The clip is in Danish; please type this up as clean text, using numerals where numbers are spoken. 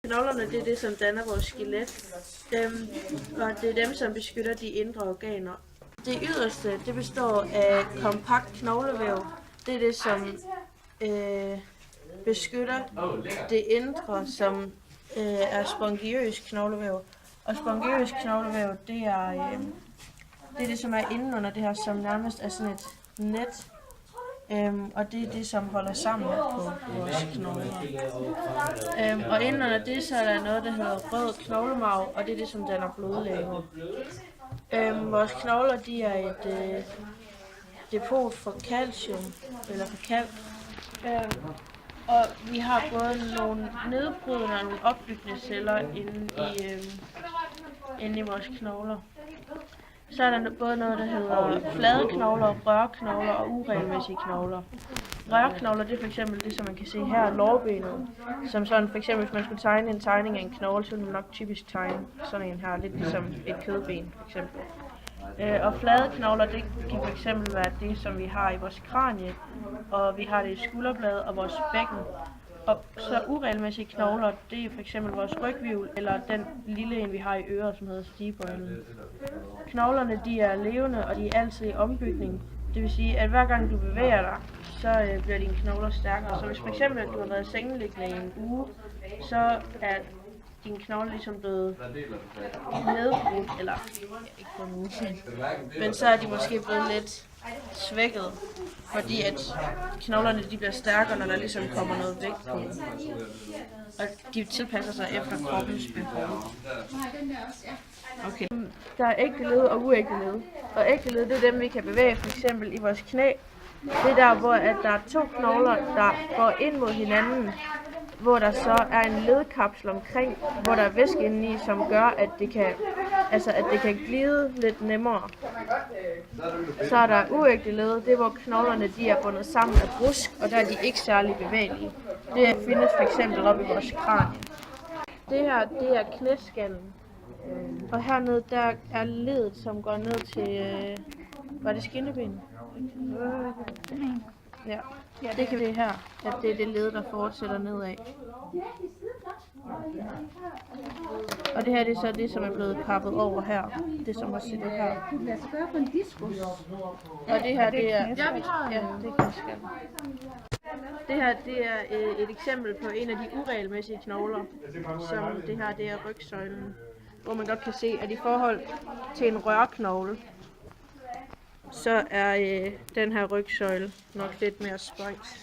Knoglerne, det er det, som danner vores skelet, og det er dem, som beskytter de indre organer. Det yderste, det består af kompakt knoglevæv. Det er det, som beskytter det indre, som er spongiøs knoglevæv. Og spongiøs knoglevæv, det er det, som er inde under det her, som nærmest er sådan et net. Og det er det, som holder sammen på vores knogler. Og inden under det, så er der noget, der hedder rød knoglemarv, og det er det, som danner blodlegemer. Vores knogler, de er et depot for calcium, eller for kalk. Og vi har både nogle nedbrydende og nogle opbyggende celler inde i vores knogler. Så er der både noget, der hedder flade knogler, rørknogler og uregelmæssige knogler. Rørknogler, det er fx det, som man kan se her, lårbenet. Som sådan, fx hvis man skulle tegne en tegning af en knogle, så ville man nok typisk tegne sådan en her, lidt ligesom et kødben fx. Og flade knogler, det kan fx være det, som vi har i vores kranie, og vi har det i skulderbladet og vores bækken. Og så uregelmæssige knogler, det er fx vores rygvivl, eller den lille en, vi har i øret, som hedder stigbøjlen. Knoglerne, de er levende, og de er altid i ombygning. Det vil sige, at hver gang du bevæger dig, så bliver dine knogler stærkere. Så hvis fx du har været sengeliggende i en uge, så er dine knogler ligesom blevet nedbrudt, eller ikke på en uge, men så er de måske blevet lidt svækket, fordi at knoglerne, de bliver stærkere, når der ligesom kommer noget vægt på dem. Og de tilpasser sig efter kroppens behov. Okay. Der er ægte led og uægte led. Og ægte led, det er dem, vi kan bevæge, f.eks. i vores knæ. Det er der, hvor at der er to knogler, der går ind mod hinanden, hvor der så er en ledkapsel omkring, hvor der er væske indeni, som gør, at det kan glide lidt nemmere. Så er der uægte led, det er hvor knoglerne, de er bundet sammen af brusk, og der er de ikke særlig bevægelige. Det findes f.eks. oppe i vores kranie. Det her, det er knæskallen. Og hernede, der er ledet, som går ned til, var det skinneben? Ja, det kan det her, at det er det led, der fortsætter nedad. Og det her, det er så det, som er blevet kappet over her. Det som også er det her. Og det her, det er, ja, det er knæskallen. Det her, det er et eksempel på en af de uregelmæssige knogler, som det her, det er rygsøjlen, hvor man godt kan se, at i forhold til en rørknogle, så er den her rygsøjle nok lidt mere spøjs.